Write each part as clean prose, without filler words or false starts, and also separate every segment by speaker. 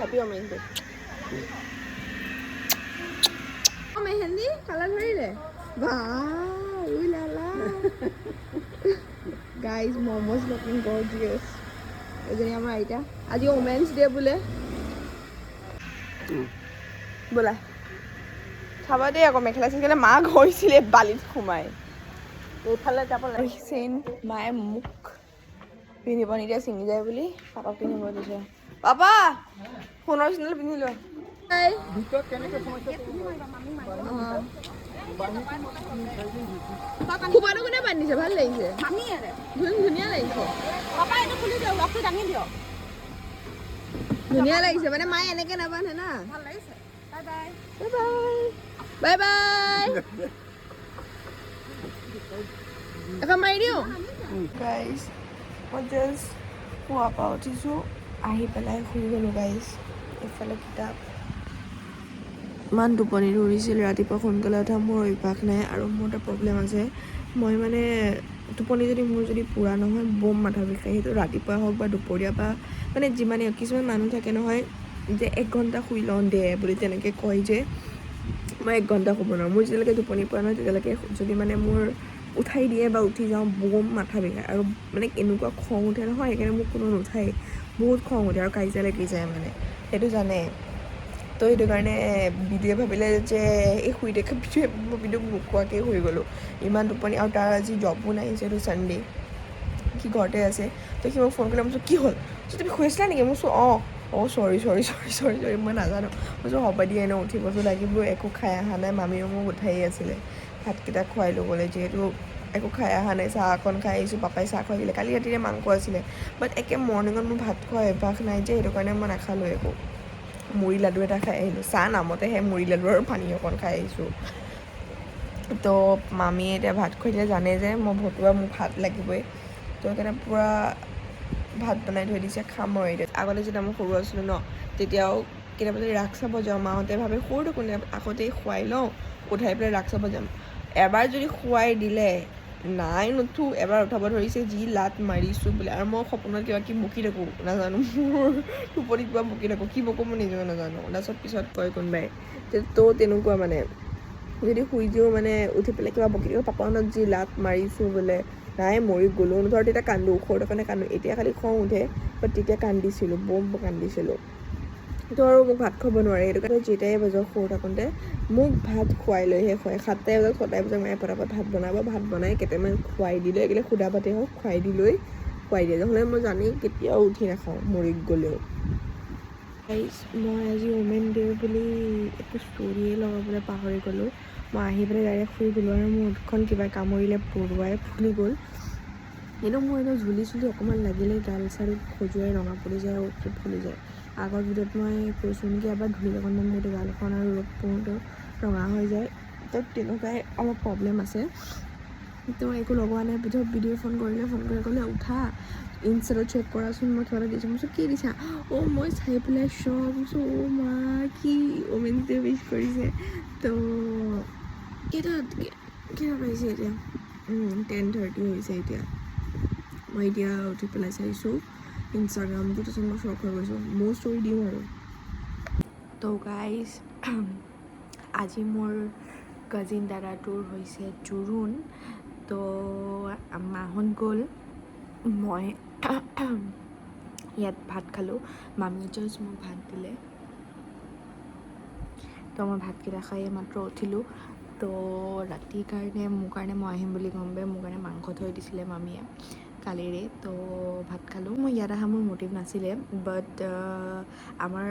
Speaker 1: Happy অমেনটো mehndi colour ধৰিলে guys momos looking gorgeous এজনী আমাৰ আইতা আজি ওমেন্স ডে বোলে বোলা চাবা দেই আকৌ মেখেলা চেখেলা মা গৈছিলে বালিত সোমাই এইফালে যাব লাগিছে মায়ে মোক পিন্ধিব নিদিয়ে ছিঙি যায় বুলি পাপাক পিন্ধিব দিছে পাপা সোণৰ চেণ্ডেল পিন্ধি লোৱা খোপাটো কোনে বান্ধিছে ভাল লাগিছে ধুনীয়া লাগিছে ধুনীয়া লাগিছে মানে মায়ে এনেকে নাবান্ধে না বাই বাই এখন মাৰি দিওঁ গাইজ মই জাষ্ট শুৱাৰ পৰা উঠিছোঁ আহি পেলাই শুই গ'লোঁ গাইজ এইফালে কিতাপ ইমান টোপনি ধৰিছিল ৰাতিপুৱা সোনকালে উঠা মোৰ অভ্যাস নাই আৰু মোৰ এটা প্ৰব্লেম আছে মই মানে টোপনি যদি মোৰ যদি পূৰা নহয় বম মাথা বিষায় সেইটো ৰাতিপুৱা হওক বা দুপৰীয়া বা মানে যিমানেই কিছুমান মানুহ থাকে নহয় যে 1 ঘণ্টা শুই লওঁ দে বুলি তেনেকৈ কয় যে মই 1 ঘণ্টা শুব নোৱাৰোঁ মোৰ যেতিয়ালৈকে টোপনি পোৱা নহয় তেতিয়ালৈকে যদি মানে মোৰ উঠাই দিয়ে বা উঠি যাওঁ বম মাথা বিষায় আৰু মানে এনেকুৱা খং উঠে নহয় সেইকাৰণে মোক কোনো নুঠায় বহুত খং উঠে আৰু কাজিয়া লাগি যায় মানে সেইটো জানে তো সেইটো কাৰণে বিদুৱে ভাবিলে যে এই শুই দেখা মই বিদুক নোকোৱাকৈ শুই গ'লোঁ ইমান টোপনি আৰু তাৰ আজি জবো নাই যিহেতু ছানডে সি ঘৰতে আছে তো সি মোক ফোন কৰিলে মই কৈছোঁ কি হ'ল তুমি শুই আছিলা নেকি মই কৈছোঁ অঁ চৰি মই নাজানো মই কৈছোঁ হ'ব দিয়ে এনেও উঠিবতো লাগিব একো খাই অহা নাই মামীও মোক উঠাই আছিলে ভাতকেইটা খুৱাই ল'বলৈ যিহেতু একো খাই অহা নাই চাহ অকণ খাই আহিছোঁ পাপাই চাহ খুৱাই দিলে কালি ৰাতিৰে মাংস আছিলে বাট একে মৰ্ণিঙত মোৰ ভাত খোৱা অভ্যাস নাই যে সেইটো কাৰণে মই নাখালোঁ একো মুড়ি লাডু এটা খাই আহিলোঁ চাহ নামতেহে মুড়ি লাডু আৰু পানী অকণ খাই আহিছোঁ তো মামীয়ে এতিয়া ভাত খুৱাই দিলে জানে যে মই ভতুৱা মোক ভাত লাগিবই তো সেইকাৰণে পূৰা ভাত বনাই থৈ দিছে খাম আৰু এতিয়া আগতে যেতিয়া মই সৰু আছিলোঁ ন তেতিয়াও কেতিয়াবা যদি ৰাস চাব যাওঁ মাহঁতে ভাবে সৰুটো কোনে আগতেই খুৱাই লওঁ উঠাই পেলাই ৰাস চাব যাম এবাৰ যদি খুৱাই দিলে নাই নুঠো এবাৰ উঠাব ধৰিছে যি লাত মাৰিছোঁ বোলে আৰু মই সপোনত কিবা কি বকি থাকোঁ নাজানো মোৰ টোপনিত কিবা বকি থাকোঁ কি বকো মই নিজেও নাজানো তাৰপিছত পিছত কয় কোনোবাই তো তেনেকুৱা মানে যদি শুই দিওঁ মানে উঠি পেলাই কিবা বকি দিওঁ পাপাহঁতক যি লাত মাৰিছোঁ বোলে নাই মৰি গ'লোঁ ধৰ তেতিয়া কান্দোঁ সৰুতে কাৰণে কান্দোঁ এতিয়া খালি খং উঠে বাট তেতিয়া কান্দিছিলোঁ বম কান্দিছিলোঁ তো আৰু মোক ভাত খুৱাব নোৱাৰে সেইটো কাৰণে যেতিয়াই বজাওঁ সৰু থাকোঁতে মোক ভাত খুৱাই লৈহে খুৱাই 7টাই বজাত 6টাই বজাত মায়ে পটাপট ভাত বনাই কেইটামান খুৱাই দিলে একেবাৰে সুদা ভাতেই হওক খুৱাই দি লৈ খুৱাই দিয়ে নহ'লে মই জানি কেতিয়াও উঠি নাখাওঁ মৰি গ'লেও মই আজি ওমেন ডে বুলি একো ষ্টৰিয়ে লগাবলৈ পাহৰি গ'লোঁ মই আহি পেলাই ডাইৰেক্ট শুই গ'লোঁ আৰু মোৰ মুখখন কিবা কামুৰিলে পৰুৱাই ফুলি গ'ল কিন্তু মোৰ এনেও ঝুলি চুলি অকণমান লাগিলে গাল চাল খজুৱাই ৰঙা পৰি যায় আৰু ফুলি যায় আগৰ ভিডিঅ'ত মই কৈছোঁ নেকি এবাৰ ধুলি লগালে মোৰ গালখন আৰু ৰ'দ পৰোঁতে ৰঙা হৈ যায় তো তেনেকুৱাই অলপ প্ৰব্লেম আছে তো একো লগোৱা নাই পিছত ভিডিঅ' ফোন কৰিলে ক'লে উঠা ইনষ্টাৰত চেক কৰাচোন মই কিবা এটা দিছোঁ মই কি দিছা মই চাই পেলাই চব মা কি ওমেন্স ডে উইছ কৰিছে তো কেইটা পাইছে এতিয়া 10:30 হৈছে এতিয়া মই এতিয়া উঠি পেলাই চাইছোঁ ইনষ্টাগ্ৰামটো তাৰপিছত মই শ্বক হৈ গৈছোঁ মোৰ ষ্টৰি দিওঁ আৰু তো গাইজ আজি মোৰ কাজিন দাদাটোৰ হৈছে জোৰোণ তো মাহঁত গ'ল মই ইয়াত ভাত খালোঁ মামীয়ে জাষ্ট মোক ভাত দিলে তো মই ভাতকেইটা খাই মাত্ৰ উঠিলোঁ তো ৰাতিৰ কাৰণে মোৰ কাৰণে মই আহিম বুলি গম পাই মোৰ কাৰণে মাংস থৈ দিছিলে মামীয়ে কালিৰে তো ভাত খালোঁ মই ইয়াত অহা মোৰ মটিভ নাছিলে বাট আমাৰ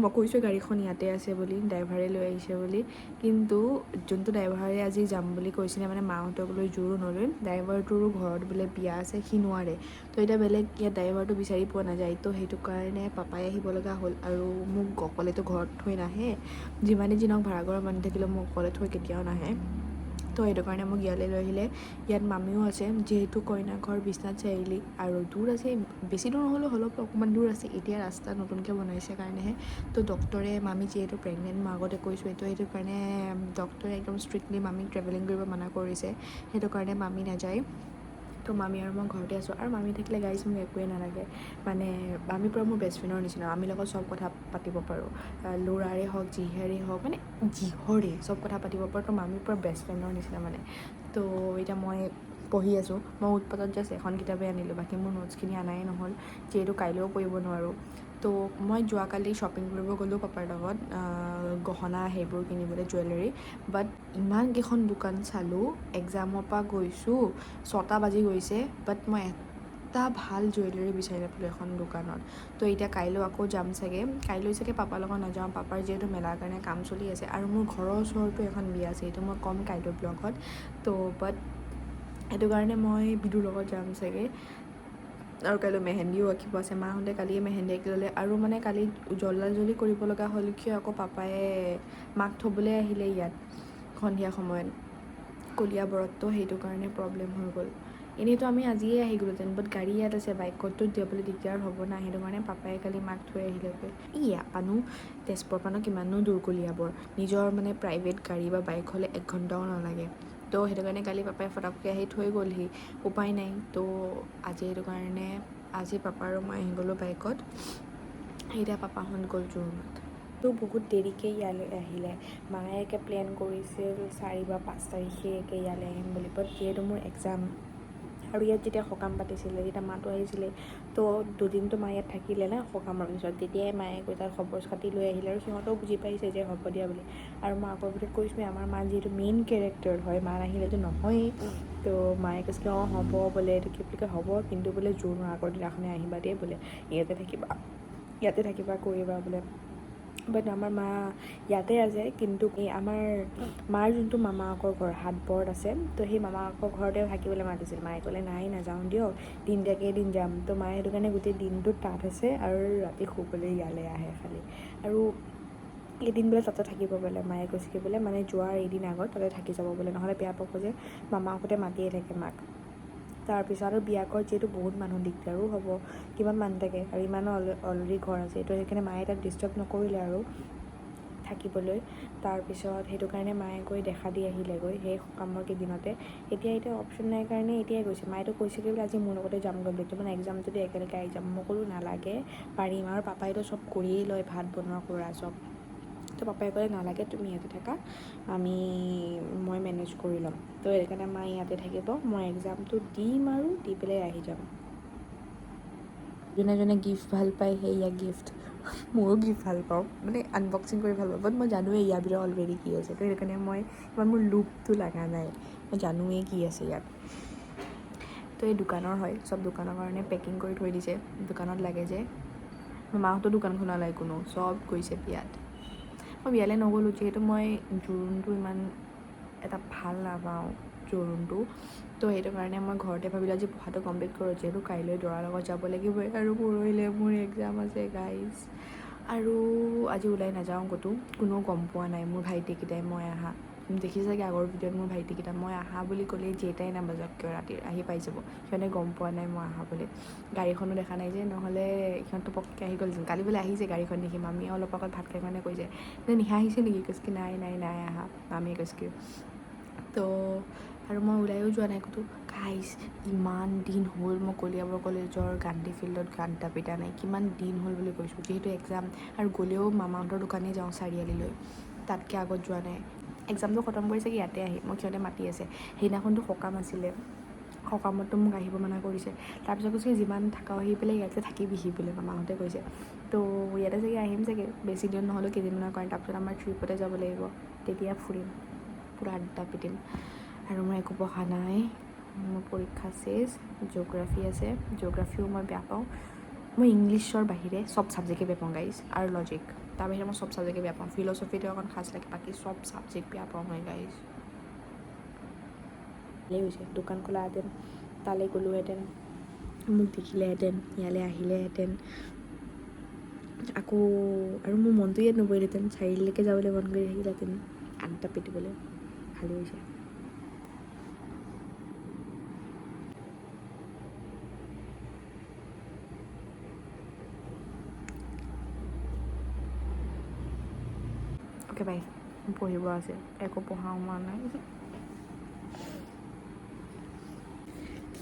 Speaker 1: মই কৈছোঁ গাড়ীখন ইয়াতে আছে বুলি ড্ৰাইভাৰে লৈ আহিছে বুলি কিন্তু যোনটো ড্ৰাইভাৰে আজি যাম বুলি কৈছিলে মানে মাহঁতক লৈ জোৰোণলৈ ড্ৰাইভাৰটোৰো ঘৰত বোলে বিয়া আছে সি নোৱাৰে তো এতিয়া বেলেগ ইয়াত ড্ৰাইভাৰটো বিচাৰি পোৱা নাযায় তো সেইটো কাৰণে পাপাই আহিব লগা হ'ল আৰু মোক অকলেতো ঘৰত থৈ নাহে যিমানেই যি নহওক ভাড়া ঘৰৰ মানুহ থাকিলেও মোক অকলে থৈ কেতিয়াও নাহে তো সেইটো কাৰণে মোক ইয়ালৈ লৈ আহিলে ইয়াত মামীও আছে যিহেতু কইনা ঘৰ বিশ্বনাথ চাৰিআলি আৰু দূৰ আছে বেছি দূৰ নহ'লেও অলপ অকণমান দূৰ আছে এতিয়া ৰাস্তা নতুনকৈ বনাইছে কাৰণেহে তো ডক্টৰে মামী যিহেতু প্ৰেগনেণ্ট মই আগতে কৈছোঁ সেইটো কাৰণে ডক্টৰে একদম ষ্ট্ৰিক্টলি মামীক ট্ৰেভেলিং কৰিব মানা কৰিছে সেইটো কাৰণে মামী নাযায় তো মামী আৰু মই ঘৰতে আছোঁ আৰু মামী থাকিলে গাইজ মোক একোৱেই নালাগে মানে মামী পূৰা মোৰ বেষ্ট ফ্ৰেণ্ডৰ নিচিনা মামীৰ লগত চব কথা পাতিব পাৰোঁ ল'ৰাৰে হওক যিহেৰে হওক মানে যিহৰে চব কথা পাতিব পাৰোঁ তো মামীৰ পূৰা বেষ্ট ফ্ৰেণ্ডৰ নিচিনা মানে তো এতিয়া মই পঢ়ি আছোঁ মই উৎপাতত জাষ্ট এখন কিতাপেই আনিলোঁ বাকী মোৰ নোটছখিনি আনাই নহ'ল যিহেতু কাইলৈও পঢ়িব নোৱাৰোঁ তো মই যোৱাকালি শ্বপিং কৰিব গ'লোঁ পাপাৰ লগত গহনা সেইবোৰ কিনিবলৈ জুৱেলাৰী বাট ইমান কেইখন দোকান চালোঁ এক্সামৰ পৰা গৈছোঁ 6টা বাজি গৈছে বাট মই এটা ভাল জুৱেলাৰী বিচাৰি নাপালোঁ এখন দোকানত তো এতিয়া কাইলৈ আকৌ যাম চাগে কাইলৈ চাগে পাপাৰ লগত নাযাওঁ পাপাৰ যিহেতু মেলাৰ কাৰণে কাম চলি আছে আৰু মোৰ ঘৰৰ ওচৰতো এখন বিয়া আছে এইটো মই ক'ম কাইলৈ ব্লগত তো বাট সেইটো কাৰণে মই বিদুৰ লগত যাম চাগে আৰু কাইলৈ মেহেন্দিও আঁকিব আছে মাহঁতে কালিয়ে মেহেন্দি আঁকি ল'লে আৰু মানে কালি জল্দি কৰিব লগা হ'ল কিয় আকৌ পাপাই মাক থ'বলৈ আহিলে ইয়াত সন্ধিয়া সময়ত কলিয়াবৰত তো সেইটো কাৰণে প্ৰব্লেম হৈ গ'ল এনেইতো আমি আজিয়ে আহি গ'লোহেঁতেন বাট গাড়ী ইয়াত আছে বাইকততো যাবলৈ দিগদাৰ হ'ব না সেইটো কাৰণে পাপাই কালি মাক থৈ আহিলেগৈ ইয়াৰ পানো তেজপুৰৰ পানো কিমানো দূৰ কলিয়াবৰ নিজৰ মানে প্ৰাইভেট গাড়ী বা বাইক হ'লে 1 ঘণ্টাও নালাগে তো সেইটো কাৰণে কালি পাপাই ফটাফকৈ আহি থৈ গ'লহি উপায় নাই তো আজি সেইটো কাৰণে আজি পাপা আৰু মই আহি গ'লোঁ বাইকত এতিয়া পাপাহঁত গ'ল জোৰোণত তো বহুত দেৰিকৈ ইয়ালৈ আহিলে মায়ে একে প্লেন কৰিছিল 4 বা 5 তাৰিখে একে ইয়ালৈ আহিম বুলি বাট যিহেতু মোৰ এক্সাম আৰু ইয়াত যেতিয়া সকাম পাতিছিলে যেতিয়া মাতো আহিছিলে তো দুদিনটো মা ইয়াত থাকিলে না সকামৰ পিছত তেতিয়াই মায়ে গৈ তাত খবৰ খাতি লৈ আহিলে আৰু সিহঁতেও বুজি পাইছে যে হ'ব দিয়া বুলি আৰু মই আগৰ ভিতৰত কৈছোঁৱে আমাৰ মা যিহেতু মেইন কেৰেক্টাৰ হয় মা নাহিলেতো নহয়েই তো মায়ে কৈছিলে অঁ হ'ব বোলে এইটো কি বুলি কয় হ'ব কিন্তু বোলে জোৰোণৰ আগৰ দিনাখনে আহিবা দেই বোলে ইয়াতে থাকিবা কৰিবা বোলে বাট আমাৰ মা ইয়াতে আছে কিন্তু এই আমাৰ মাৰ যোনটো মামাকৰ ঘৰ হাতবৰত আছে তো সেই মামাকৰ ঘৰতে থাকিবলৈ মাতিছিল মায়ে ক'লে নাই নাযাওঁ দিয়ক দিন যাম তো মায়ে সেইটো কাৰণে গোটেই দিনটো তাত আছে আৰু ৰাতি শুবলৈ ইয়ালৈ আহে খালি আৰু এদিন বোলে তাতে থাকিব বোলে মায়ে কৈছে কি বোলে মানে যোৱাৰ এদিন আগত তাতে থাকি যাব বোলে নহ'লে বেয়া পাব যে মামাহঁতে মাতিয়ে থাকে মাক তাৰপিছত আৰু বিয়া ঘৰত যিহেতু বহুত মানুহ দিগদাৰো হ'ব কিমান মানুহ থাকে আৰু ইমানো অলৰেডি ঘৰ আছে তো সেইকাৰণে মায়ে তাক ডিষ্টাৰ্ব নকৰিলে আৰু থাকিবলৈ তাৰপিছত সেইটো কাৰণে মায়ে গৈ দেখা দি আহিলেগৈ সেই সকামৰ কেইদিনতে এতিয়া অপশ্যন নাই কাৰণে এতিয়াই গৈছে মায়েতো কৈছিলে বোলে আজি মোৰ লগতে যামগৈ বুলি তোমাৰ এক্সাম যদি একেলগে আহি যাম মই ক'লোঁ নালাগে পাৰিম আৰু পাপাইতো চব কৰিয়েই লয় ভাত বনোৱা কৰা চব তো পাপাই ক'লে নালাগে তুমি ইয়াতে থাকা মই মেনেজ কৰি ল'ম তো সেইকাৰণে মা ইয়াতে থাকিব মই এক্সামটো দিম আৰু দি পেলাই আহি যাম যোনে গিফ্ট ভাল পায় সেয়া গিফ্ট ময়ো গিফ্ট ভাল পাওঁ মানে আনবক্সিং কৰি ভাল পাওঁ বাট মই জানোৱেই ইয়াৰ ভিতৰত অলৰেডি কি আছে তো সেইকাৰণে ইমান মোৰ লুপটো লগা নাই মই জানোৱেই কি আছে ইয়াত তো এই দোকানৰ হয় চব দোকানৰ কাৰণে পেকিং কৰি থৈ দিছে দোকানত লাগে যে মাহঁতৰ দোকান খোলালাই কোনো চব গৈছে বিয়াত মই বিয়ালৈ নগ'লোঁ যিহেতু মই জোৰোণটো ইমান এটা ভাল নাপাওঁ জোৰোণটো তো সেইটো কাৰণে মই ঘৰতে ভাবিলোঁ আজি পঢ়াটো কমপ্লিট কৰোঁ যিহেতু কাইলৈ দৰাৰ লগত যাব লাগিবই আৰু পৰহিলৈ মোৰ এক্সাম আছে গাইজ আৰু আজি ওলাই নাযাওঁ ক'তো কোনেও গম পোৱা নাই মোৰ ভাইটিকেইটাই মই আহা দেখিছে চাগে আগৰ ভিডিঅ'ত মোৰ ভাইটিকেইটা মই আহা বুলি ক'লেই যেইটাই নাবাজক কিয় ৰাতি আহি পাই যাব সিহঁতে গম পোৱা নাই মই আহা বুলি গাড়ীখনো দেখা নাই যে নহ'লে সিহঁতটো পককৈ আহি গ'লচোন কালি বোলে আহিছে গাড়ীখন দেখি মামীয়ে অলপ আগত ভাত খাই কাৰণে কৈছে যে নিশা আহিছে নেকি কৈছে নাই আহা মামীয়ে কৈছে তো আৰু মই ওলাইও যোৱা নাই ক'তো গাইজ ইমান দিন হ'ল মই কলিয়াবৰ কলেজৰ গান্ধী ফিল্ডত গানটা পিটা নাই কিমান দিন হ'ল বুলি কৈছোঁ যিহেতু এক্সাম আৰু গ'লেও মামাহঁতৰ দোকানেই যাওঁ চাৰিআলিলৈ তাতকৈ আগত যোৱা নাই এক্সামটো খতম কৰি চাগে ইয়াতে আহি মোক সিহঁতে মাতি আছে সেইদিনাখনতো সকাম আছিলে সকামততো মোক আহিব মানা কৰিছে তাৰপিছত কৈছে যিমান থাকা আহি পেলাই ইয়াতে থাকিবিহি বোলে মামাহঁতে কৈছে তো ইয়াতে চাগে আহিম চাগে বেছি দিন নহ'লেও কেইদিনমানৰ কাৰণে তাৰপিছত আমাৰ ট্ৰিপতে যাব লাগিব তেতিয়া ফুৰিম পূৰা আড্ডা পিটিম আৰু মই একো পঢ়া নাই মোৰ পৰীক্ষা চেছ জিঅ'গ্ৰাফী আছে জিঅ'গ্ৰাফীও মই বেয়া পাওঁ মই ইংলিছৰ বাহিৰে চব ছাবজেক্টে বেয়া পাওঁ গাইজ আৰু লজিক তাৰ বাহিৰে মই চব ছাবজেক্টে বেয়া পাওঁ ফিল'চফিটো অকণ খাছ লাগে বাকী চব ছাবজেক্ট বেয়া পাওঁ মই গাইজ ভালেই হৈছে দোকান খোলাহেঁতেন তালৈ গ'লোহেঁতেন মোক দেখিলেহেঁতেন ইয়ালৈ আহিলেহেঁতেন আকৌ আৰু মোৰ মনটো ইয়াত নবহিলেহেঁতেন চাৰিআলিলৈকে যাবলৈ মন কৰি থাকিলেহেঁতেন আড্ডা পিটিবলৈ ভালেই হৈছে অ'কে বাই পঢ়িব আছে একো পঢ়াও হোৱা নাই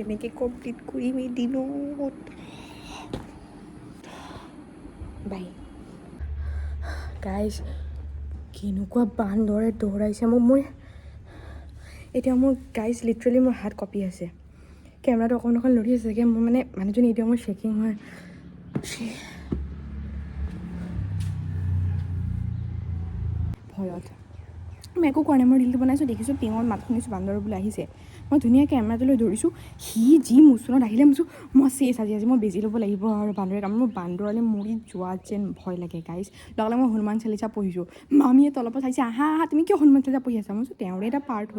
Speaker 1: এনেকৈ কমপ্লিট কৰিম এদিনত। বাই গাইজ, কেনেকুৱা বান্দৰে দৌৰাইছে মোক। মোৰ এতিয়া মোৰ গাইজ লিটাৰেলি মোৰ হাত কঁপি আছে। কেমেৰাটো অকণ অকণ লৰি আছে চাগে। মোৰ মানে মানুহজনী এতিয়া মোৰ চেকিং হয়। ভয়ত মই একো কৰা নাই। মই ৰিলটো বনাইছোঁ, দেখিছোঁ পিঙত মাত শুনিছোঁ বান্দৰ বোলে আহিছে। মই ধুনীয়াকৈ কেমেৰাটো লৈ দৌৰিছোঁ। সি যি মোচনত আহিলে মই মই চেচ আজি মই বেজি ল'ব লাগিব আৰু বান্দৰে কাম। মোৰ বান্দৰলৈ মৰি যোৱা যেন ভয় লাগে গাইজ। লগালগ মই হনুমান চালিচা পঢ়িছোঁ। মামীয়ে তলৰ পৰা চাইছে, আহা আহা তুমি কিয় হনুমান চালিচা পঢ়ি আছা? মই কৈছোঁ তেওঁৰে এটা পাৰ্ট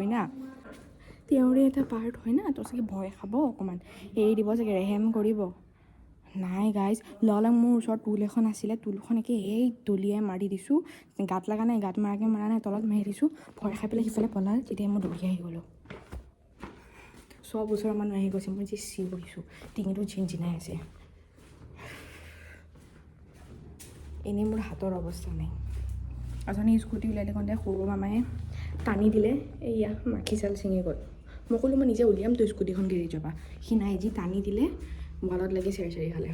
Speaker 1: হয় না, তো চাগে ভয় খাব অকণমান, এৰি দিব চাগে, ৰেহেম কৰিব। নাই গাইজ, লগালগ মোৰ ওচৰত টুল এখন আছিলে, টুলখন একে এই দলিয়াই মাৰি দিছোঁ। গাত লগা নাই, গাত মৰা নাই, তলত মাৰি দিছোঁ। ভয় খাই পেলাই সিফালে পলাল। তেতিয়া মই দৌৰি আহি গ'লোঁ। চব ওচৰৰ মানুহ আহি গৈছে। মই যি চিঞৰিছোঁ, ডিঙিটো ঝিনঝিনাই আছে। এনেই মোৰ হাতৰ অৱস্থা নাই। অথনি স্কুটি উলিয়াই থাকোঁতে সৰু মামায়ে টানি দিলে, এইয়া মাখি চাল ছিঙি গ'ল। মই ক'লোঁ মই নিজে উলিয়াম, তই স্কুটিখন গেৰেজৰ পৰা। সি নাই, যি টানি দিলে, ৱালত লাগি চেৰি চেৰি খালে।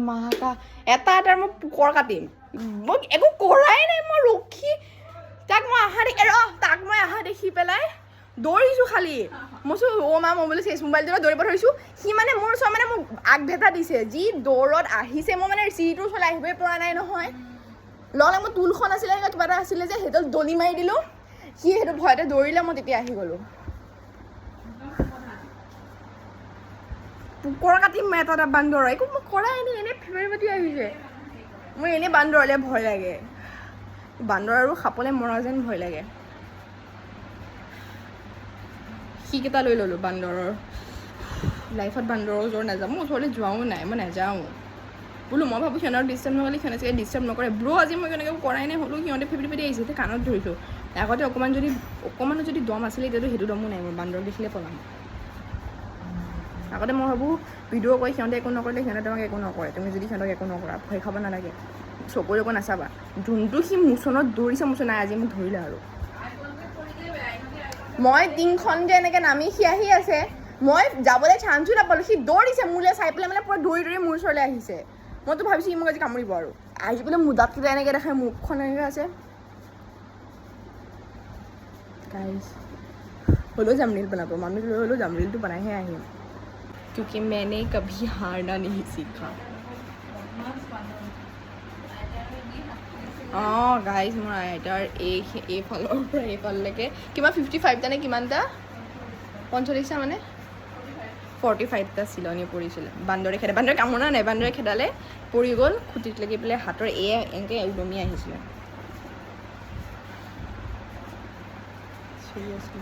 Speaker 1: মাকা এটা মই পোকৰ কাটিম। মই একো কৰাই নাই, মই ৰখি তাক মই অহা দেখি পেলাই দৌৰিছোঁ খালি। মই চোন মা মই বোলে চেচ মোবাইলটো দৌৰিব ধৰিছোঁ। সি মানে মোৰ ওচৰত মানে মোক আগভেটা দিছে, যি দৌৰত আহিছে। মই মানে চিৰিটোৰ ওচৰলৈ আহিবই পৰা নাই নহয়। লগালগ মই টুলখন আছিলে, কিবা এটা আছিলে যে সেইটো দলি মাৰি দিলোঁ। সি সেইটো ভয়তে দৌৰিলে, মই তেতিয়া আহি গ'লোঁ। পোকৰ কাটিম এটা বান্দৰ, একো মই কৰাই নাই, এনেই ফেমেৰি পাতি আহিছে। মোৰ এনেই বান্দৰলৈ ভয় লাগে। বান্দৰ আৰু সাপলে মৰা যেন ভয় লাগে। শিকেইটা লৈ ল'লোঁ বান্দৰৰ। লাইফত বান্দৰৰ ওচৰত নাযাওঁ, মোৰ ওচৰলৈ যোৱাও নাই, মই নাযাওঁ বোলো। মই ভাবোঁ সিহঁতক ডিষ্টাৰ্ব নকৰিলে সিহঁতে চাগে ডিষ্টাৰ্ব নকৰে। ব্ৰ আজি মই কেনেকৈ কৰাই নাই, হ'লেও সিহঁতে ফেপৰি পাতি আহিছে। এতিয়া কাণত ধৰিছোঁ। আগতে অকণমানো যদি দম আছিলে, এতিয়াতো সেইটো দমো নাই। মোৰ বান্দৰ দেখিলে পলাম। আগতে মই ভাবোঁ ভিডিঅ' কৰি সিহঁতে একো নকৰিলে সিহঁতে তোমাক একো নকৰে। তুমি যদি সিহঁতক একো নকৰা, ভয় খাব নালাগে, চকুৰে একো নাচাবা। যোনটো সি মোচনত দৌৰিছে, মোচন নাই, আজি মোক ধৰিলে আৰু। মই টিংখন যে এনেকৈ নামি সি আহি আছে, মই যাবলৈ চান্সো নাপালোঁ। সি দৌৰিছে মোলৈ চাই পেলাই, মানে পুৰা দৌৰি দৌৰি মোৰ ওচৰলৈ আহিছে। মইতো ভাবিছোঁ সি মোক আজি কামুৰিব আৰু। আহি পেলাই মোৰ দাঁতকেইটা এনেকৈ দেখাই, মুখখন এনেকৈ আছে। গাইজ হ'লেও যাম ৰীল বনাব, মানুহ লৈ হ'লেও যাম, ৰীলটো বনাইহে আহিম। क्योंकि मैंने कभी हारना नहीं सीखा। অঁ গাইজ, মোৰ আইতাৰ এইফালৰ পৰা এইফাললৈকে কিমান 55টা নে কিমানটা, 45টা মানে 45টা চিলনি পৰিছিলে। বান্দৰে কামোৰা নাই, বান্দৰে খেদালে, পৰি গ'ল, খুটিত লাগি পেলাই হাতৰ এনেকৈ উদমি আহিছিলে। চিৰিয়াছলি